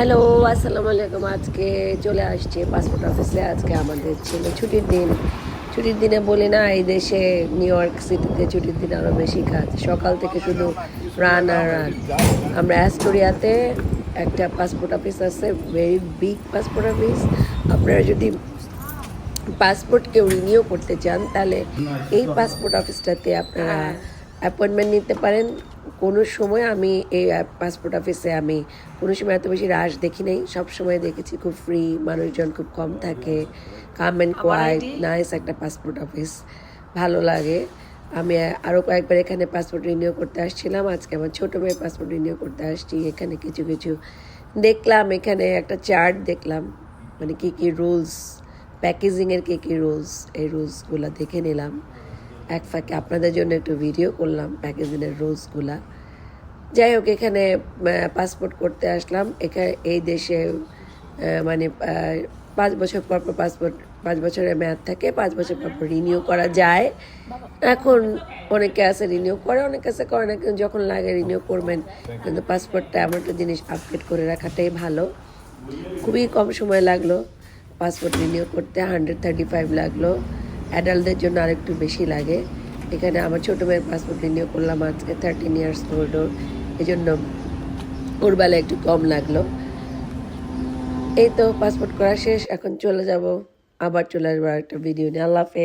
Hello, আসসালামু আলাইকুম। আজকে চলে আসছি পাসপোর্ট অফিসে। আজকে আমাদের ছিল ছুটির দিন। ছুটির দিনে বলি না, এই দেশে নিউ ইয়র্ক সিটিতে ছুটির দিন আরও বেশি কাজ। সকাল থেকে শুধু রান আর রান। আমরা অ্যাস্টোরিয়াতে একটা পাসপোর্ট অফিস আছে, ভেরি বিগ পাসপোর্ট অফিস। আপনারা যদি পাসপোর্ট কেউ রিনিউ করতে চান তাহলে এই পাসপোর্ট অফিসটাতে আপনারা অ্যাপয়েন্টমেন্ট নিতে পারেন। কোনো সময় আমি এই পাসপোর্ট অফিসে আমি কোনো সময় এত বেশি রাশ দেখি নাই, সবসময় দেখেছি খুব ফ্রি, মানুষজন খুব কম থাকে, কাম অ্যান্ড কোয়াইট, নাইস একটা পাসপোর্ট অফিস, ভালো লাগে। আমি আরও কয়েকবার এখানে পাসপোর্ট রিনিউ করতে আসছিলাম। আজকে আমার ছোটো মেয়ের পাসপোর্ট রিনিউ করতে আসছি। এখানে কিছু কিছু দেখলাম, এখানে একটা চার্ট দেখলাম, মানে কী কী রুলস, প্যাকেজিংয়ের কী কী রুলস, এই রুলসগুলো দেখে নিলাম। এক ফাঁকে আপনাদের জন্য একটু ভিডিও করলাম প্যাকেজিংয়ের রুলসগুলা। যাই হোক, এখানে পাসপোর্ট করতে আসলাম। এখানে এই দেশে মানে 5 বছর পর পর পাসপোর্ট, 5 বছরের মেয়াদ থাকে, 5 বছর পর পর রিনিউ করা যায়। এখন অনেকে আছে রিনিউ করে, অনেকে আছে করে না, কিন্তু যখন লাগে রিনিউ করবেন। কিন্তু পাসপোর্টটা এমন একটা জিনিস, আপডেট করে রাখাটাই ভালো। খুবই কম সময় লাগলো পাসপোর্ট রিনিউ করতে, 135 লাগলো। অ্যাডাল্টদের জন্য আরেকটু বেশি লাগে। এখানে আমার ছোটো মেয়ের পাসপোর্ট রিনিউ করলাম আজকে, 13 ইয়ার্স ওল্ড, এই জন্য ওর বেলা একটু কম লাগলো। এই তো পাসপোর্ট করা শেষ, এখন চলে যাব, আবার চলে আসবো একটা ভিডিও নিয়ে। আল্লাহ হাফেজ।